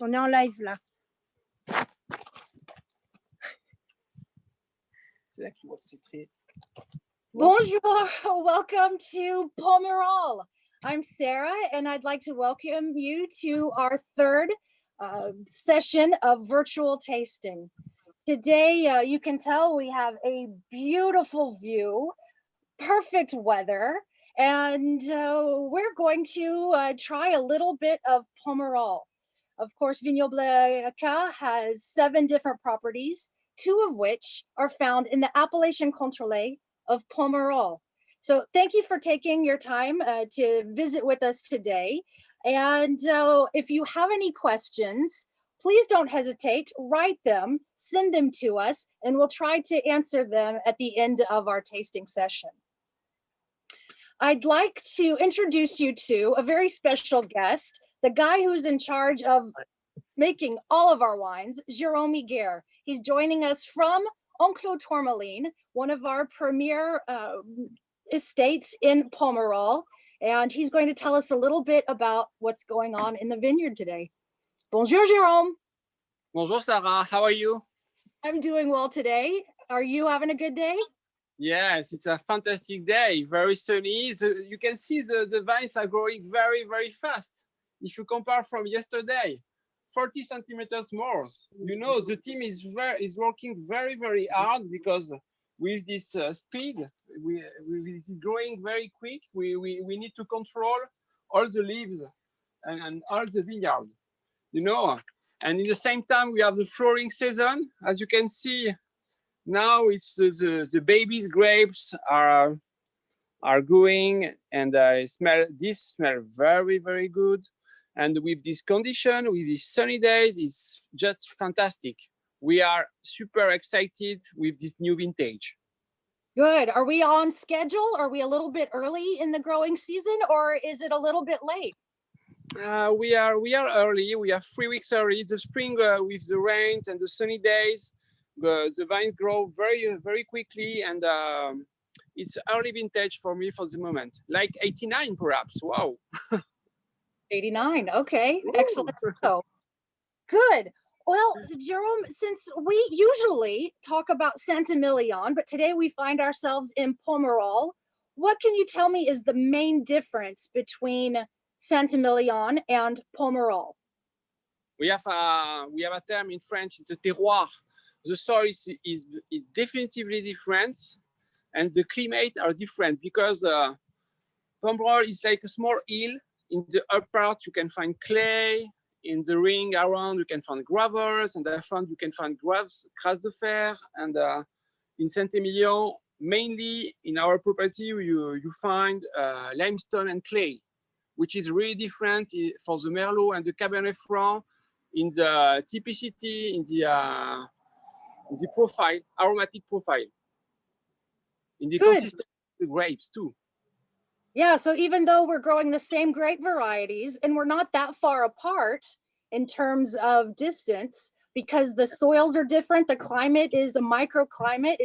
On est en live là. Bonjour, welcome to Pomerol. I'm Sarah, and I'd like to welcome you to our third session of virtual tasting. Today, you can tell we have a beautiful view, perfect weather, and we're going to try a little bit of Pomerol. Of course, Vignoble has 7 different properties, 2 of which are found in the appellation contrôlée of Pomerol. So thank you for taking your time to visit with us today. And if you have any questions, please don't hesitate, write them, send them to us, and we'll try to answer them at the end of our tasting session. I'd like to introduce you to a very special guest, the guy who's in charge of making all of our wines, Jérôme Higuer. He's joining us from Enclos Tourmaline, one of our premier estates in Pomerol, and he's going to tell us a little bit about what's going on in the vineyard today. Bonjour, Jérôme. Bonjour, Sarah. How are you? I'm doing well today. Are you having a good day? Yes, it's a fantastic day. Very sunny. You can see the vines are growing very, very fast. If you compare from yesterday, 40 centimeters more. You know, the team is working very, very hard because with this speed, it's growing very quick. We need to control all the leaves and all the vineyard, you know. And in the same time, we have the flowering season. As you can see, now it's the baby's grapes are growing, and this smell very, very good. And with this condition, with these sunny days, it's just fantastic. We are super excited with this new vintage. Good. Are we on schedule? Are we a little bit early in the growing season, or is it a little bit late? We are early. We are 3 weeks early. The spring with the rains and the sunny days, the vines grow very, very quickly, and it's early vintage for me for the moment, like 89 perhaps. Wow. 89. Okay, excellent. So, good. Well, Jérôme, since we usually talk about Saint-Emilion, but today we find ourselves in Pomerol, what can you tell me is the main difference between Saint-Emilion and Pomerol? We have a term in French. It's a terroir. The soil is definitively different, and the climate are different because Pomerol is like a small hill. In the upper part, you can find clay. In the ring around, you can find gravels, and at the front, you can find grass de fer. And in Saint-Emilion, mainly in our property, you find limestone and clay, which is really different for the Merlot and the Cabernet Franc in the typicity, in the profile, aromatic profile, in the consistency of the grapes too. Yeah, so even though we're growing the same grape varieties and we're not that far apart in terms of distance, because the soils are different, the climate is a microclimate,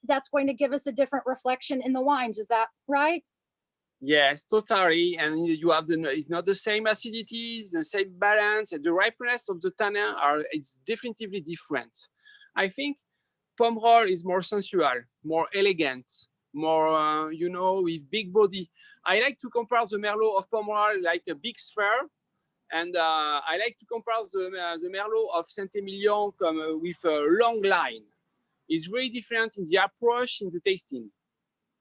that's going to give us a different reflection in the wines. Is that right? Yes, totally. And you have it's not the same acidity, the same balance, and the ripeness of the tannin is definitively different. I think Pomerol is more sensual, more elegant, more, you know, with big body. I like to compare the Merlot of Pomerol like a big sphere, and I like to compare the Merlot of Saint-Emilion with a long line. It's very different in the approach, in the tasting.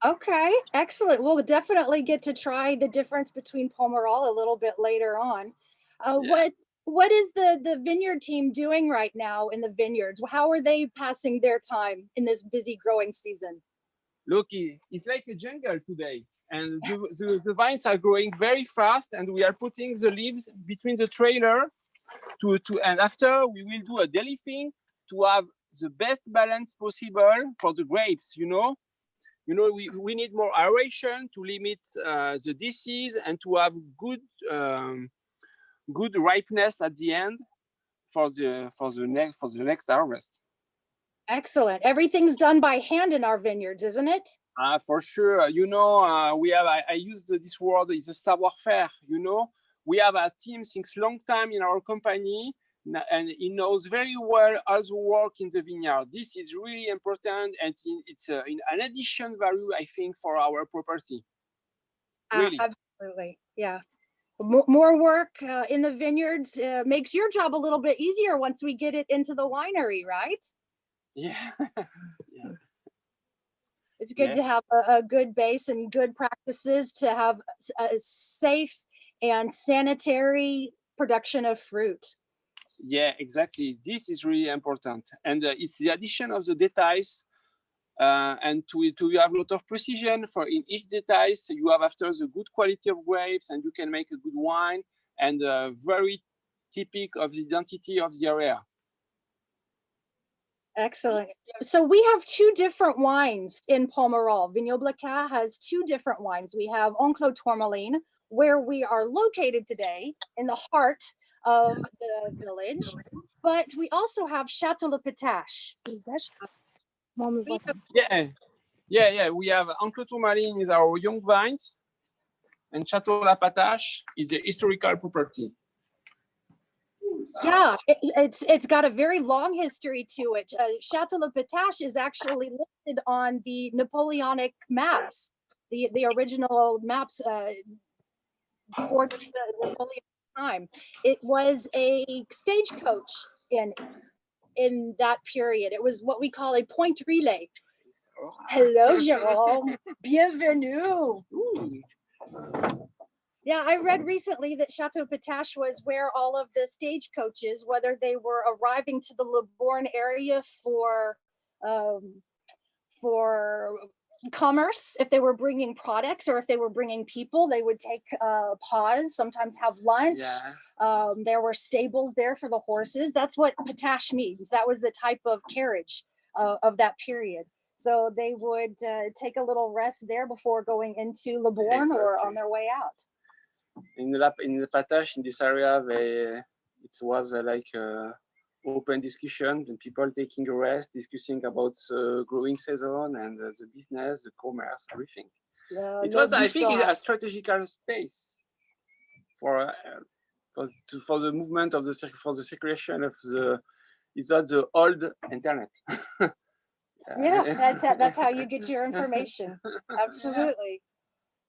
Okay, excellent. We'll definitely get to try the difference between Pomerol a little bit later on. Yeah. What is the vineyard team doing right now in the vineyards? How are they passing their time in this busy growing season? Look, it's like a jungle today, and the vines are growing very fast, and we are putting the leaves between the trailer and after we will do a deleafing to have the best balance possible for the grapes, you know. You know, we need more aeration to limit the disease and to have good ripeness at the end for the next harvest. Excellent. Everything's done by hand in our vineyards, isn't it? For sure. You know, I use this word is a savoir-faire. You know, we have a team since long time in our company. and he knows very well how to work in the vineyard. This is really important, and it's an addition value, I think, for our property. Really. Absolutely, yeah. More work in the vineyards makes your job a little bit easier once we get it into the winery, right? Yeah. Yeah. It's good to have a good base and good practices to have a safe and sanitary production of fruit. Yeah, exactly. This is really important, and it's the addition of the details, and to have a lot of precision for in each detail. So you have after the good quality of grapes, and you can make a good wine, and very typical of the identity of the area. Excellent. So we have two different wines in Pomerol. Vignoble Ca has two different wines. We have Enclos Tourmaline, where we are located today in the heart of the village, but we also have Chateau Le Patache. Yeah. We have Enclos Tourmaline is our young vines, and Chateau La Patache is a historical property. Yeah, it's got a very long history to it. Chateau Le Patache is actually listed on the Napoleonic maps, the original maps before the Napoleonic time. It was a stagecoach in that period. It was what we call a point relay. Hello, Jérôme. Bienvenue. Yeah, I read recently that Chateau Patache was where all of the stagecoaches, whether they were arriving to the Libourne area for commerce, if they were bringing products or if they were bringing people, they would take pause, sometimes have lunch. Yeah. There were stables there for the horses. That's what Patache means. That was the type of carriage of that period. So they would take a little rest there before going into Libourne or on their way out. In the Patache, in this area, it was like open discussion, and people taking a rest, discussing about the growing season and the business, the commerce, everything. It was, I think, a strategical space for the movement of the circulation of the. It's not the old internet. Yeah, that's how you get your information. Absolutely.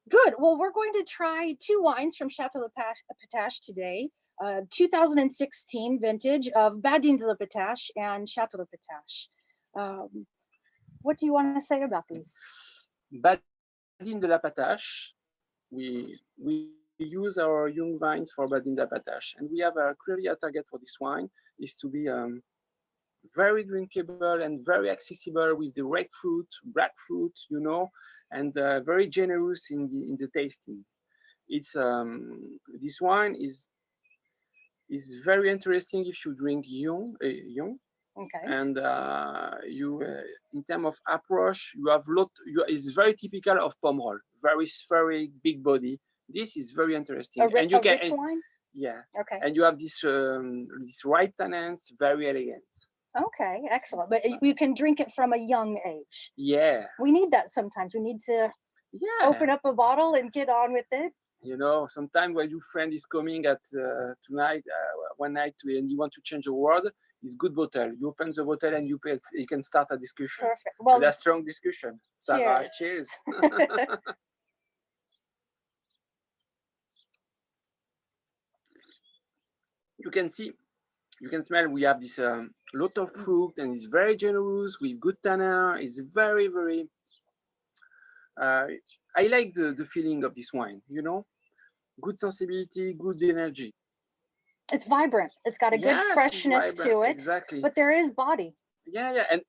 Good. Well, we're going to try two wines from Chateau Le Patache today. 2016 vintage of Badin de La Patache and Chateau Le Patache. What do you want to say about these? Badin de La Patache, we use our young vines for Badin de La Patache, and we have clearly a target for this wine is to be very drinkable and very accessible with the red fruit, black fruit, and very generous in the tasting. It's this wine is very interesting if you drink young. Okay. And you in terms of approach, you have it's very typical of Pomerol, very big body. This is very interesting. And you can rich wine. Yeah. Okay. And you have this ripe tannins, very elegant. Okay, excellent. But you can drink it from a young age. Yeah. We need that sometimes. We need to open up a bottle and get on with it. Sometimes when your friend is coming at tonight, one night, and you want to change the word, it's good bottle. You open the bottle and you can start a discussion. Perfect. Well, a strong discussion. Cheers. Cheers. You can smell. We have this lot of fruit, and it's very generous with good tannin. It's very, very. I like the feeling of this wine. Good sensibility, good energy. It's vibrant. It's got a good freshness to it. Exactly. But there is body. Yeah, and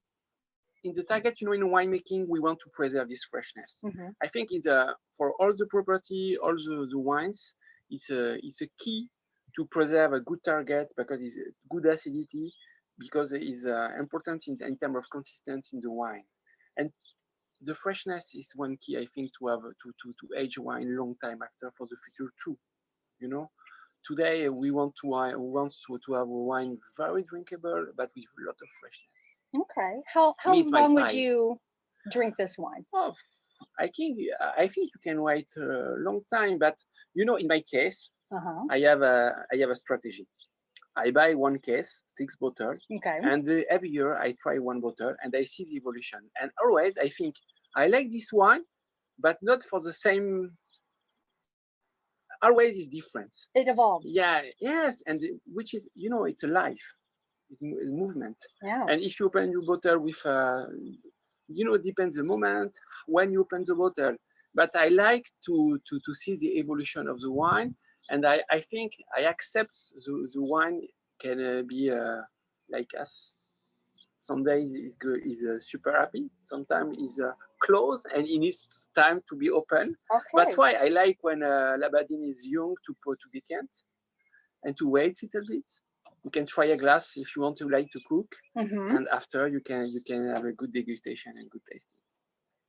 in the target, in winemaking, we want to preserve this freshness. Mm-hmm. I think it's for all the property, all the wines, it's a key to preserve a good target because it's good acidity, because it is important in terms of consistency in the wine, and the freshness is one key, I think, to have to age wine a long time after for the future too. Today we want to have a wine very drinkable, but with a lot of freshness. Okay. How long would you drink this wine? Oh, I think you can wait a long time, but in my case, I have a strategy. I buy one case, 6 bottles, Okay. and every year I try one bottle and I see the evolution. And always I think I like this wine, but not for the same. Always is different. It evolves. Yeah, yes, and which is, it's a life, it's movement. Yeah. And if you open your bottle with, it depends the moment when you open the bottle. But I like to see the evolution of the wine, and I think I accept the wine can be like us. Some days is super happy, sometimes is closed and it needs time to be open. Okay. That's why I like when Labadine is young to decant and to wait a little bit. You can try a glass if you want to like to cook, and after you can have a good degustation and good tasting.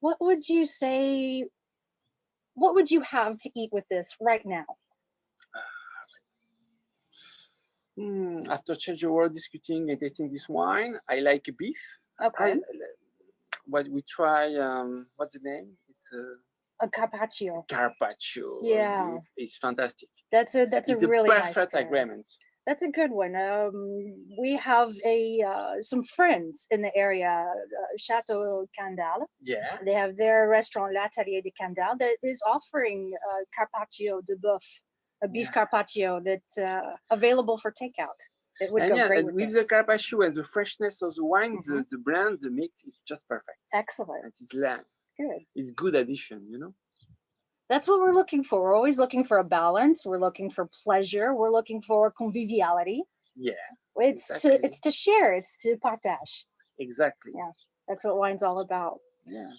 What would you say? What would you have to eat with this right now? After change the world discussing and tasting this wine, I like beef. Okay. What we try, what's the name? It's A carpaccio. Carpaccio. Yeah. Beef. It's fantastic. That's a really nice perfect agreement. That's a good one. We have some friends in the area, Chateau Candale. Yeah. They have their restaurant L'Atelier de Candale that is offering carpaccio de boeuf, a beef carpaccio that's available for takeout. It would go great with the carpaccio and the freshness of the wine, the blend, the mix is just perfect. Excellent. It's good. It's good addition, That's what we're looking for. We're always looking for a balance. We're looking for pleasure. We're looking for conviviality. Yeah. It's to share. It's to partage. Exactly. Yeah. That's what wine's all about. Yeah.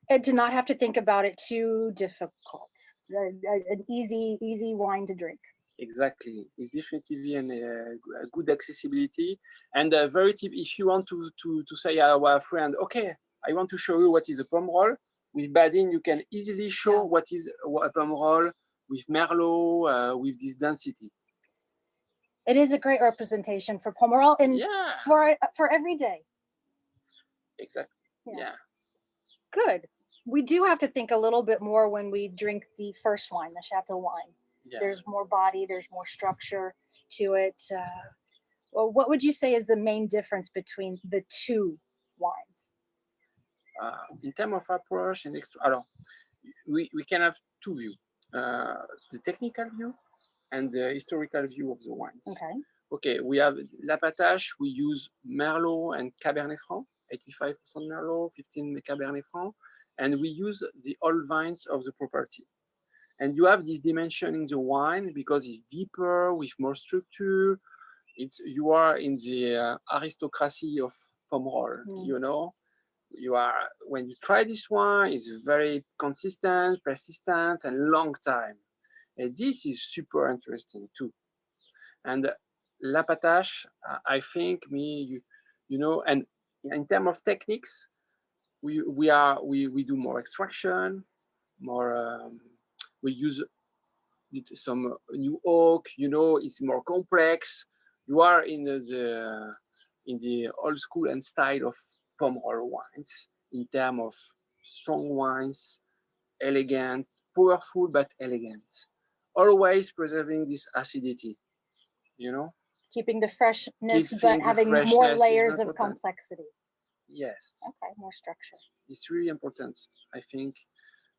And to not have to think about it too difficult. An easy wine to drink. Exactly. It's definitely a good accessibility and a very tip. If you want to say our friend, okay, I want to show you what is a Pomerol. With Badin, you can easily show what is a Pomerol with Merlot, with this density. It is a great representation for Pomerol and for every day. Exactly. Yeah. Good. We do have to think a little bit more when we drink the first wine, the Chateau wine. Yeah. There's more body, there's more structure to it. Well, what would you say is the main difference between the two wines? In terms of approach and we can have two views: the technical view and the historical view of the wines. Okay. We have La Patache. We use Merlot and Cabernet Franc, 85% Merlot, 15 Cabernet Franc, and we use the old vines of the property. And you have this dimension in the wine because it's deeper with more structure. You are in the aristocracy of Pomerol, You are, when you try this wine, it's very consistent, persistent, and long time. And this is super interesting too. And La Patache, I think and in terms of techniques, we do more extraction, more. We use some new oak. It's more complex. You are in the old school and style of Pomerol wines in terms of strong wines, elegant, powerful but elegant. Always preserving this acidity, Keeping the freshness, but having more layers of complexity. Yes. Okay, more structure. It's really important, I think.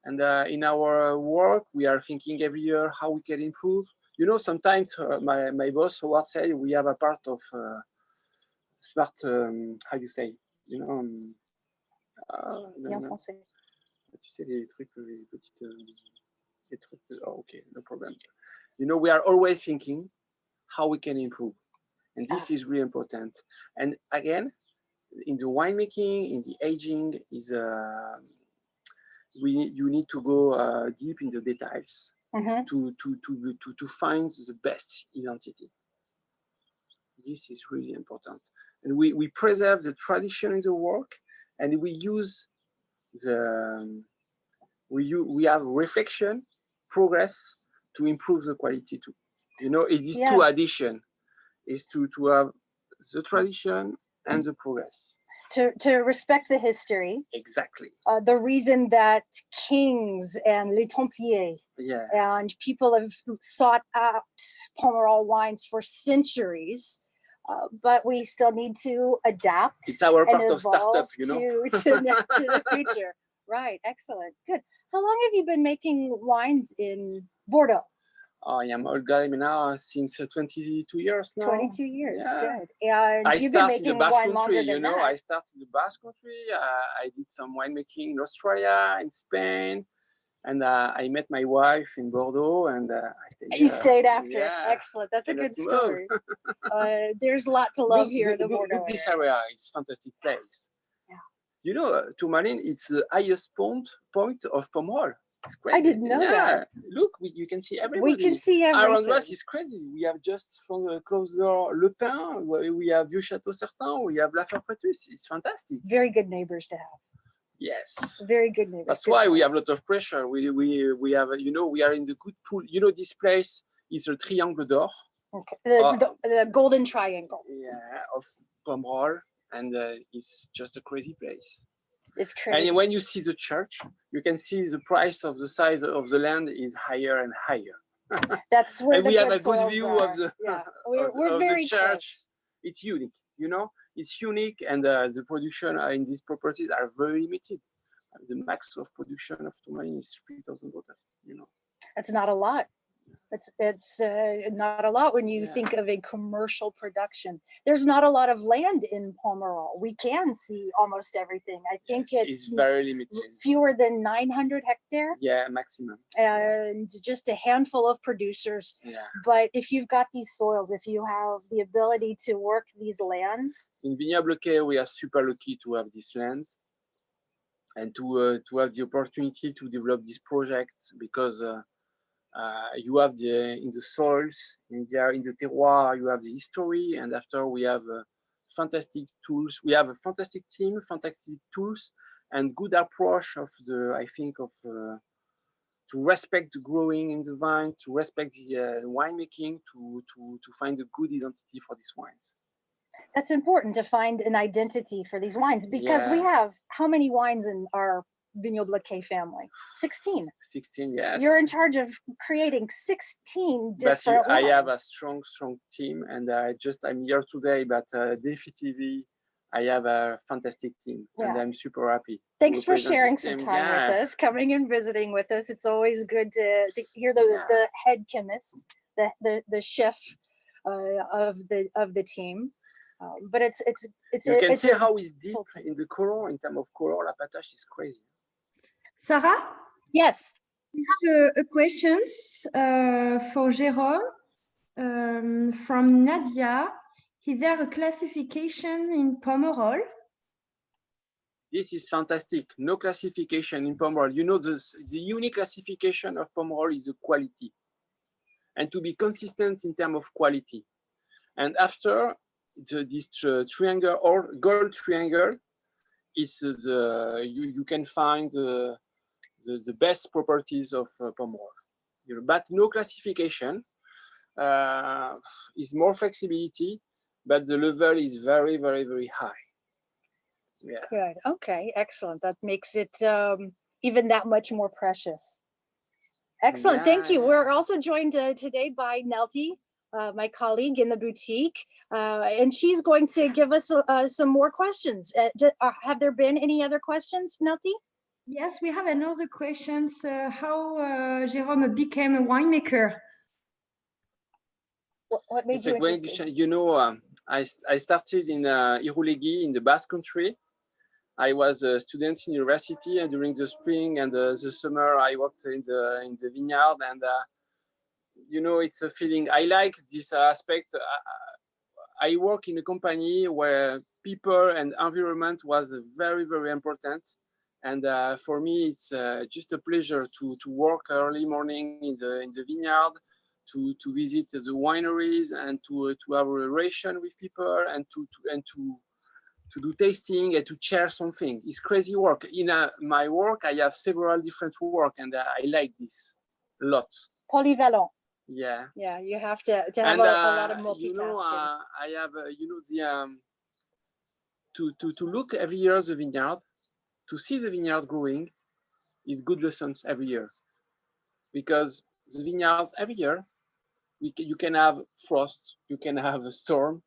And in our work, we are thinking every year how we can improve. Sometimes my boss Howard say we have a part of smart. How you say? En français. Tu sais les trucs, les trucs. Oh, okay, no problem. We are always thinking how we can improve, and this is really important. And again, in the winemaking, in the aging, you need to go deep in the details to find the best identity. This is really important, and we preserve the tradition in the work, and we use we have reflection, progress to improve the quality too. It is two addition, is to have the tradition and the progress. to respect the history. Exactly. The reason that kings and les Templiers and people have sought out Pomerol wines for centuries, but we still need to adapt. It's our and part of startup, you know. to the future. Right, excellent, good. How long have you been making wines in Bordeaux? I am old guy now since 22 years now. 22 years, yeah. good. And I you've been started in the making Basque wine longer country, you than know. that. I started in the Basque country. I did some winemaking in Australia, in Spain, and I met my wife in Bordeaux, and I stayed. You stayed after. Yeah. Excellent. That's a good Move. story. There's a lot to love here in the Bordeaux Look this area. area. It's a fantastic place. Yeah. You know, Tourmaline, it's the highest point of Pomerol. It's crazy. I didn't know that. Look, you can see everybody. We can see everything. Around us is crazy. We have just from the closer Le Pin, we have Vieux Chateau Certain, we have La Ferpretus. It's fantastic. Very good neighbors to have. Yes. Very good neighbors. That's why we have a lot of pressure. We have, you know, we are in the good pool. You know, this place is a Triangle d'Or. Okay. The golden triangle. Yeah, of Pomerol, and it's just a crazy place. It's crazy. And when you see the church, you can see the price of the size of the land is higher and higher. That's where and we have a good view of the, we're very the church. close. It's unique, you know. It's unique, and the production in these properties are very limited. The max of production of Tourmaline is 3,000 bottles. You know, that's not a lot. It's not a lot when you think of a commercial production. There's not a lot of land in Pomerol. We can see almost everything. I think it's very limited. Fewer than 900 hectares. Yeah, maximum. And just a handful of producers. Yeah. But if you've got these soils, if you have the ability to work these lands. In Vignoble Quai, we are super lucky to have these lands and to have the opportunity to develop this project because you have in the soils, in the terroir, you have the history, and after we have fantastic tools. We have a fantastic team, fantastic tools, and good approach of to respect the growing in the vine, to respect the winemaking, to find a good identity for these wines. That's important, to find an identity for these wines, because we have how many wines in our Vignoble Quai family? 16. 16, yes. You're in charge of creating 16 different wines. I have a strong team, and I'm here today, but definitively I have a fantastic team, and I'm super happy. Thanks for sharing some time with us, coming and visiting with us. It's always good to hear the head chemist, the chef of the team. But it's you can see how it's deep in the color. In terms of color, La Patache is crazy. Sarah? Yes. We have a question for Jérôme from Nadia. Is there a classification in Pomerol? This is fantastic. No classification in Pomerol. You know, the unique classification of Pomerol is the quality, and to be consistent in terms of quality. And after this triangle or gold triangle is you can find the best properties of Pomerol. But no classification is more flexibility, but the level is very, very, very high. Yeah. Good. Okay. Excellent. That makes it even that much more precious. Excellent. Yeah, Thank you. We're also joined today by Nelty, my colleague in the boutique, and she's going to give us some more questions. Have there been any other questions, Nelty? Yes, we have another question. How Jérôme became a winemaker? What made you interested? You know, I started in Irouléguy in the Basque country. I was a student in university, and during the spring and the summer, I worked in the vineyard, and you know, it's a feeling. I like this aspect. I work in a company where people and environment was very, very important. And for me, it's just a pleasure to work early morning in the vineyard, to visit the wineries, and to have a relation with people, and to do tasting and to share something. It's crazy work. In my work, I have several different work, and I like this a lot. Polyvalent. Yeah. Yeah, you have to have a lot of multitasking. You know, I have you know to look every year the vineyard, to see the vineyard growing, is good lessons every year, because the vineyards every year, you can have frost, you can have a storm,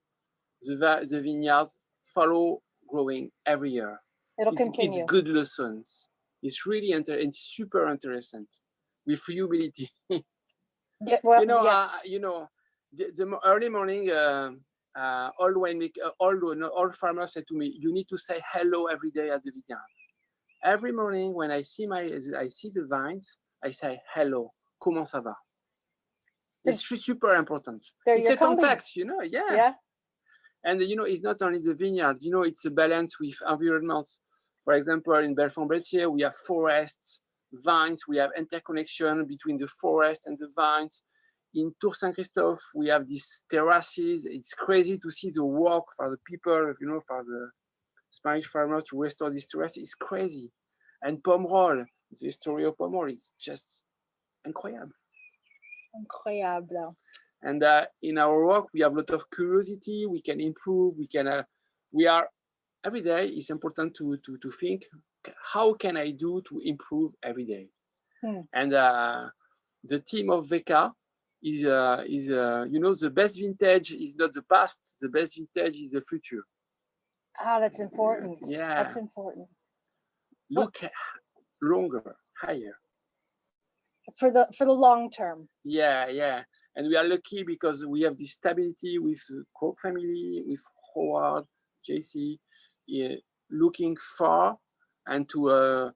the vineyard follow growing every year. It'll continue. It's good lessons. It's really it's super interesting with humility. Yeah, well, the early morning, all farmers said to me, you need to say hello every day at the vineyard. Every morning when I see the vines, I say hello, comment ça va? It's super important. It's a context, yeah. And it's not only the vineyard, it's a balance with environments. For example, in Belfond-Belsier, we have forests, vines, we have interconnection between the forest and the vines. In Tour Saint-Christophe, we have these terraces. It's crazy to see the work for the people, for the Spanish farmers to restore these terraces. It's crazy. And Pomerol, the story of Pomerol is just incredible. Incroyable. And in our work, we have a lot of curiosity. We can improve. Every day. It's important to think, how can I do to improve every day? And the team of VK is the best vintage is not the past. The best vintage is the future. Ah, that's important. Yeah, that's important. Look longer, higher. For the long term. Yeah. And we are lucky because we have this stability with the Koch family, with Howard, JC, looking far and to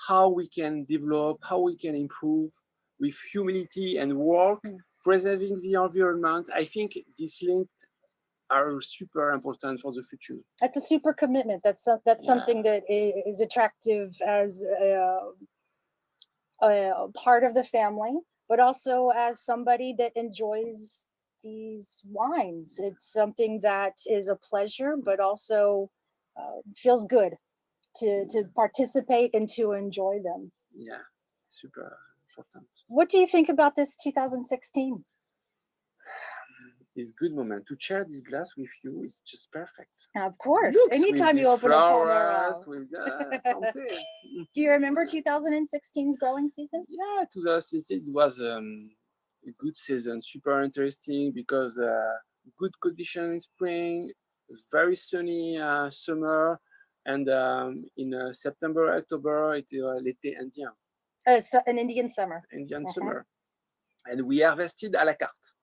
how we can develop, how we can improve with humility and work, preserving the environment. I think these links are super important for the future. That's a super commitment. That's something that is attractive as a part of the family, but also as somebody that enjoys these wines. It's something that is a pleasure, but also feels good to participate and to enjoy them. Yeah, super important. What do you think about this 2016? It's a good moment to share this glass with you. It's just perfect. Of course. Looks anytime you open a Pomerol. Do you remember 2016's growing season? Yeah, 2016 was a good season, super interesting because good condition in spring, very sunny summer, and in September, October, it l'été indien. So an Indian summer. Indian summer. And we harvested à la carte.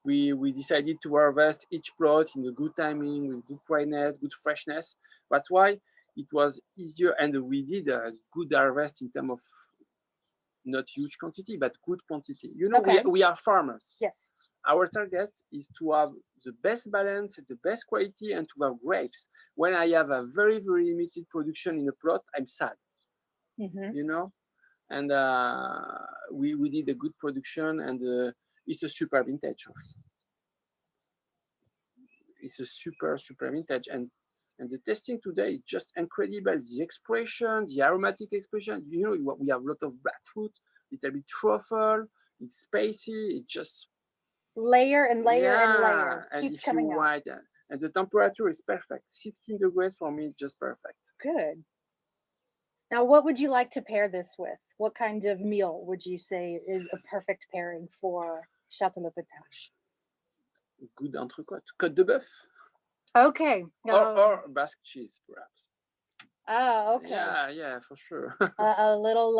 We decided to harvest each plot in a good timing, with good brightness, good freshness. That's why it was easier, and we did a good harvest in terms of not huge quantity, but good quantity. We are farmers. Yes. Our target is to have the best balance, the best quality, and to have grapes. When I have a very, very limited production in a plot, I'm sad. And we did a good production, and it's a super vintage. It's a super vintage, and the tasting today is just incredible. The expression, the aromatic expression. We have a lot of black fruit, little bit truffle. It's spicy. It's just layer and layer and layer. And keeps coming out. And the temperature is perfect. 16 degrees for me, just perfect. Good. Now, what would you like to pair this with? What kind of meal would you say is a perfect pairing for Chateau Patache? Good entrecôte, côte de bœuf. Okay. Or Basque cheese, perhaps. Oh, okay. Yeah, for sure. A little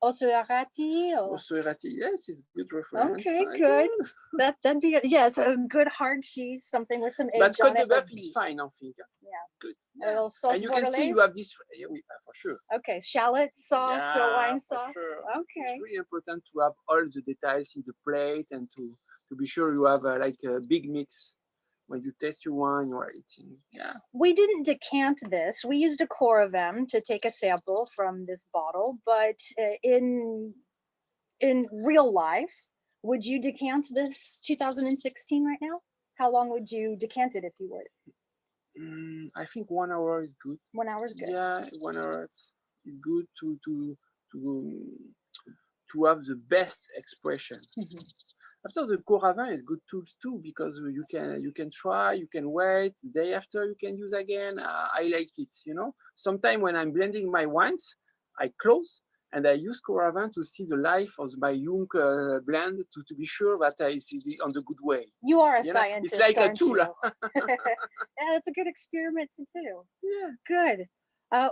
ossoerati. Ossoerati, yes, it's good reference. Okay, good. That'd be yes, a good hard cheese, something with some edge on it. But côte de bœuf is fine, I think. Yeah, good. A little sauce. And you can see you have this. Yeah, for sure. Okay, shallot sauce or wine sauce. Sure. Okay. It's really important to have all the details in the plate and to be sure you have like a big mix. When you taste your wine, you are eating. Yeah. We didn't decant this. We used a Coravem to take a sample from this bottle, but in real life, would you decant this 2016 right now? How long would you decant it if you would? I think 1 hour is good. 1 hour is good. Yeah, 1 hour is good to have the best expression. After the Coravin is good tools too, because you can try, you can wait, the day after you can use again. I like it, you know. Sometimes when I'm blending my wines, I close and I use Coravin to see the life of my young blend to be sure that I see on the good way. You are a You know? scientist, It's like a aren't tool. you? Yeah, it's a good experiment to do. Yeah. Good.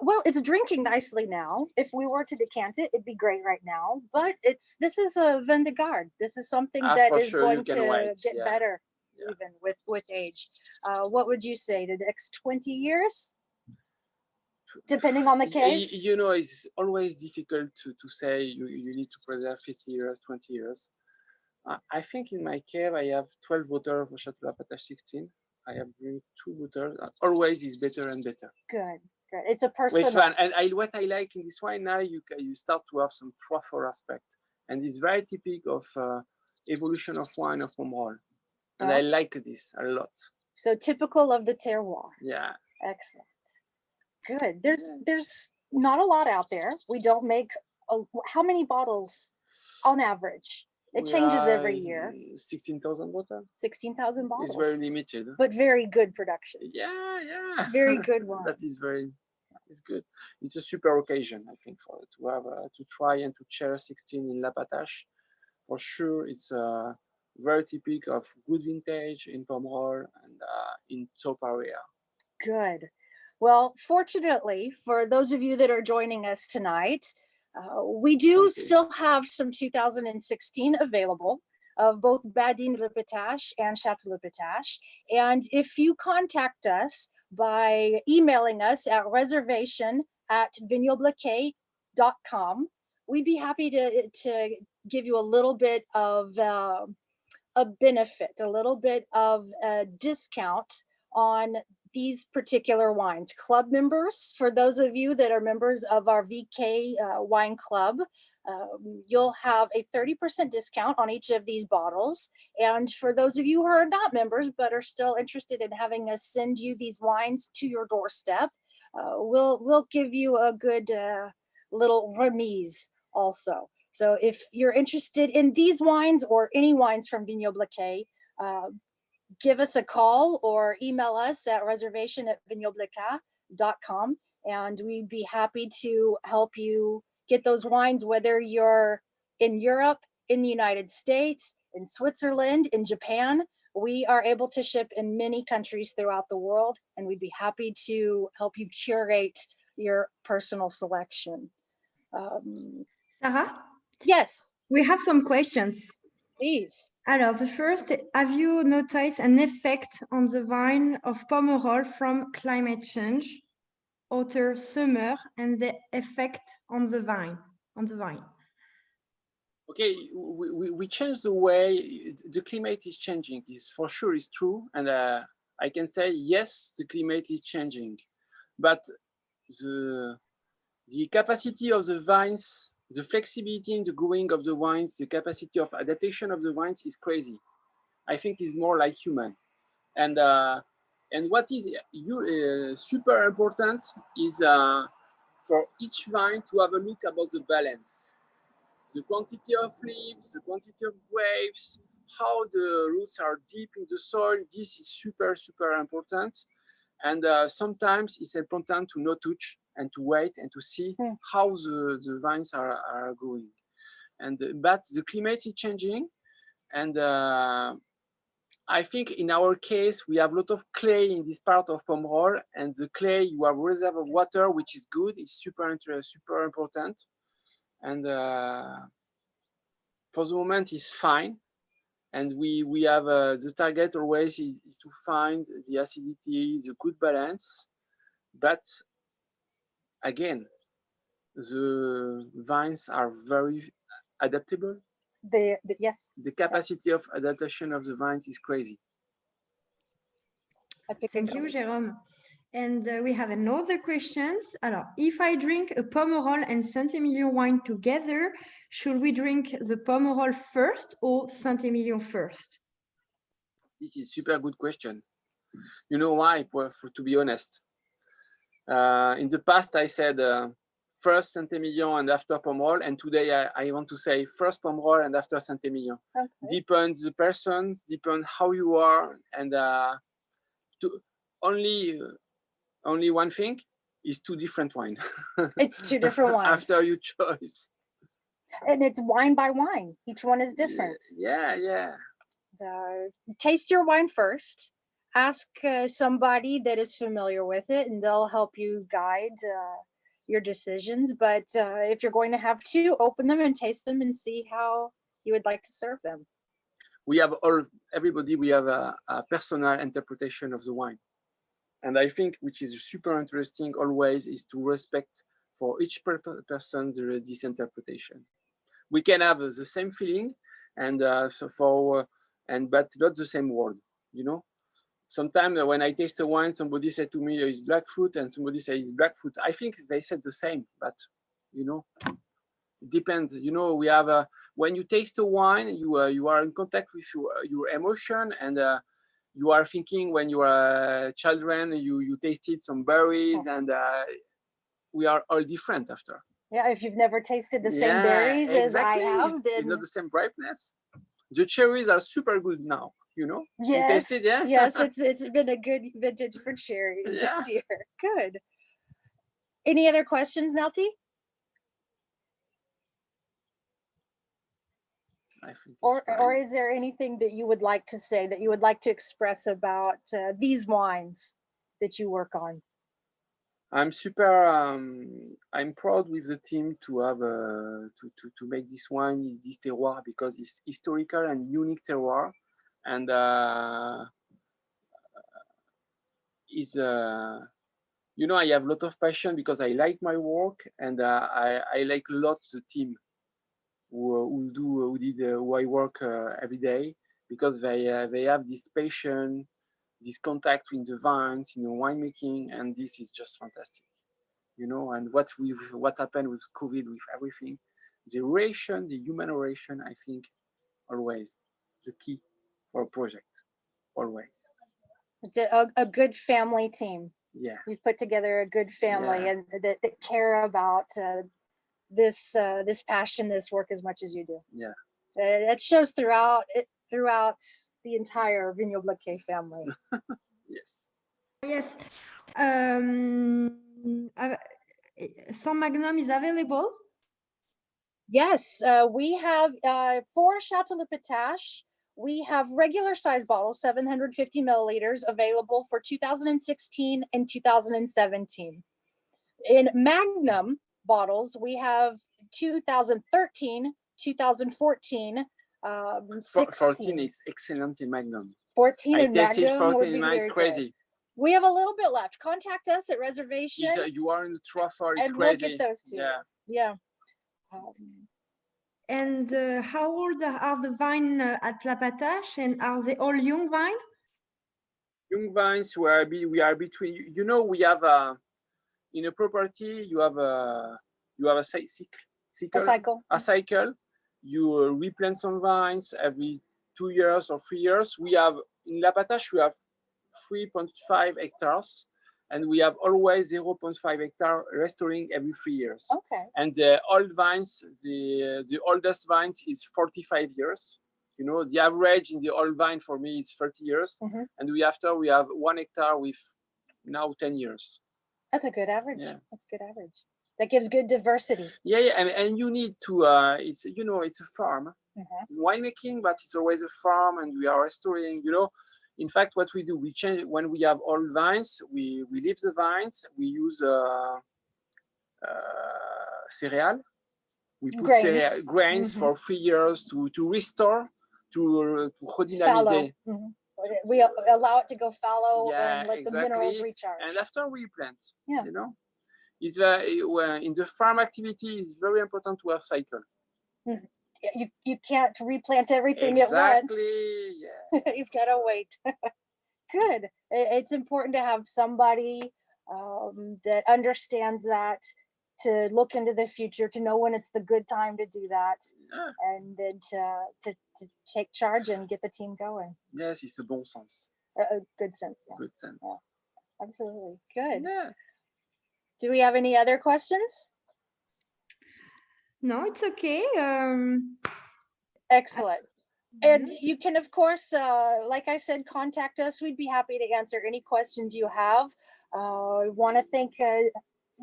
Well, it's drinking nicely now. If we were to decant it, it'd be great right now. But this is a vin de garde. This is something that For is sure, going you can to wait. get Yeah. better Yeah. even with age. What would you say, the next 20 years? Depending on the cave? You know, it's always difficult to say you need to preserve 50 years, 20 years. I think in my cave, I have 12 bottles of Chateau Patache 16. I have drink 2 bottles. Always is better and better. Good, good. It's a personal. Which one? And what I like in this wine now, you start to have some truffle aspect, and it's very typical of evolution of wine of Pomerol, and I like this a lot. So typical of the terroir. Yeah. Excellent. Good. There's not a lot out there. We don't make how many bottles on average? It changes every year. 16,000 bottles. 16,000 bottles. It's very limited. But very good production. Yeah, yeah. Very good one. That is it's good. It's a super occasion, I think, for to have to try and to share 16 in La Patache. For sure, it's very typical of good vintage in Pomerol and in top area. Good. Well, fortunately, for those of you that are joining us tonight, we do still have some 2016 available of both Badin Le Patache and Chateau Le Patache. And if you contact us by emailing us at reservation@vignoble.com, we'd be happy to give you a little bit of a benefit, a little bit of a discount on these particular wines. Club members, for those of you that are members of our VK wine club, you'll have a 30% discount on each of these bottles. And for those of you who are not members but are still interested in having us send you these wines to your doorstep, we'll give you a good little remise also. So if you're interested in these wines or any wines from Vignoble, give us a call or email us at reservation@vignoble.com, and we'd be happy to help you get those wines, whether you're in Europe, in the United States, in Switzerland, in Japan. We are able to ship in many countries throughout the world, and we'd be happy to help you curate your personal selection. Sarah? Yes. We have some questions. Please. Alors, the first, have you noticed an effect on the vine of Pomerol from climate change, autumn, summer, and the effect on the vine? Okay, we changed the way the climate is changing. Is for sure is true, and I can say yes, the climate is changing, but the capacity of the vines, the flexibility in the growing of the wines, the capacity of adaptation of the wines is crazy. I think is more like human, and what is super important is for each vine to have a look about the balance. The quantity of leaves, the quantity of grapes, how the roots are deep in the soil, this is super, super important. And sometimes it's important to not touch and to wait and to see how the vines are growing. And but the climate is changing, and I think in our case we have a lot of clay in this part of Pomerol, and the clay you have reserve of water, which is good. It's super important, and for the moment it's fine. And we have the target always is to find the acidity, the good balance. But again, the vines are very adaptable. Yes. The capacity of adaptation of the vines is crazy. Thank you, Jérôme. And we have another question. Alors, if I drink a Pomerol and Saint-Emilion wine together, should we drink the Pomerol first or Saint-Emilion first? This is a super good question. You know why? To be honest, in the past I said first Saint-Emilion and after Pomerol. And today I want to say first Pomerol and after Saint-Emilion. Okay. Depends the person, depends how you are, and only one thing is two different wine. It's two different wines. After you choice. And it's wine by wine. Each one is different. Yeah. Taste your wine first. Ask somebody that is familiar with it, and they'll help you guide your decisions. But if you're going to have two, open them and taste them and see how you would like to serve them. We have we have a personal interpretation of the wine. And I think which is super interesting always is to respect for each person this interpretation. We can have the same feeling and but not the same word, you know. Sometimes when I taste a wine, somebody said to me it's black fruit and somebody says it's black fruit. I think they said the same, but you know, it depends. You know, we have when you taste a wine, you are in contact with your emotion, and you are thinking when you are children, you tasted some berries, and we are all different after. Yeah, if you've never tasted the same berries as I have, then it's not the same brightness. The cherries are super good now, you know. Yes, you tasted, yeah? Yes, it's been a good vintage for cherries this year. Good. Any other questions, Nelty? Or is there anything that you would like to say, that you would like to express about these wines that you work on? I'm super. I'm proud with the team to have to make this wine, this terroir, because it's historical and unique terroir, and is you know, I have a lot of passion because I like my work, and I like lots the team who I work every day, because they have this passion, this contact with the vines, you know, winemaking, and this is just fantastic, you know. And what happened with COVID, with everything, the human relation, I think, always the key for a project, always. It's a good family team. Yeah, you've put together a good family, and that care about this passion, this work as much as you do. Yeah, it shows throughout the entire Vignoble Bloquet family. Yes. Some Magnum is available. Yes, we have for Chateau Le Patache, we have regular size bottles, 750 milliliters, available for 2016 and 2017. In Magnum bottles, we have 2013, 2014, 14 is excellent in Magnum. 14 in Magnum. I tasted 14 in mine, it's crazy. Good. We have a little bit left. Contact us at reservation. You are in the truffle, it's and crazy. We'll get those to you. Yeah. And how old are the vines at La Patache, and are they all young vines? Young vines, we are between. You know, we have in a property, you have a cycle. You replant some vines every 2 years or 3 years. We have in La Patache, we have 3.5 hectares. And we have always 0.5 hectare restoring every 3 years. Okay. And the old vines, the oldest vines is 45 years. You know, the average in the old vine for me is 30 years. Mm-hmm. And we have 1 hectare with now 10 years. That's a good average. Yeah. That's a good average. That gives good diversity. Yeah. And you need to, it's, you know, it's a farm. Mm-hmm. Winemaking, but it's always a farm, and we are restoring, you know. In fact, what we do, we change when we have old vines. We leave the vines. We use cereal. We put grains mm-hmm. for 3 years to restore, to redynamiser. Mm-hmm. We allow it to go fallow and let the minerals recharge. And after we plant, you know, is in the farm activity, it's very important to have cycle. Mm-hmm. You can't replant everything at once. Yeah. You've got to wait. Good. It's important to have somebody that understands that, to look into the future, to know when it's the good time to do that, and then to take charge and get the team going. Yes, it's a bon sens. Good sense. Yeah. Good sense. Yeah. Absolutely. Good. Yeah. Do we have any other questions? No, it's okay. Excellent. And you can, of course, like I said, contact us. We'd be happy to answer any questions you have. I want to thank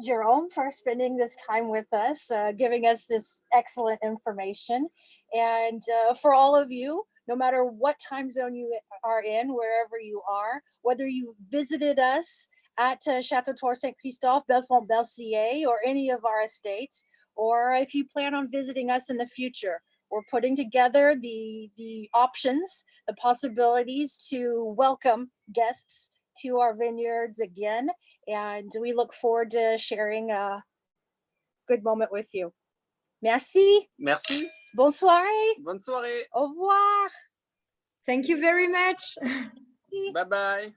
Jerome for spending this time with us, giving us this excellent information. And for all of you, no matter what time zone you are in, wherever you are, whether you've visited us at Chateau Saint Christophe, Belfont, Belcier, or any of our estates, or if you plan on visiting us in the future, we're putting together the options, the possibilities to welcome guests to our vineyards again. And we look forward to sharing a good moment with you. Merci. Merci. Bonne soirée. Bonne soirée. Au revoir. Thank you very much. Bye bye.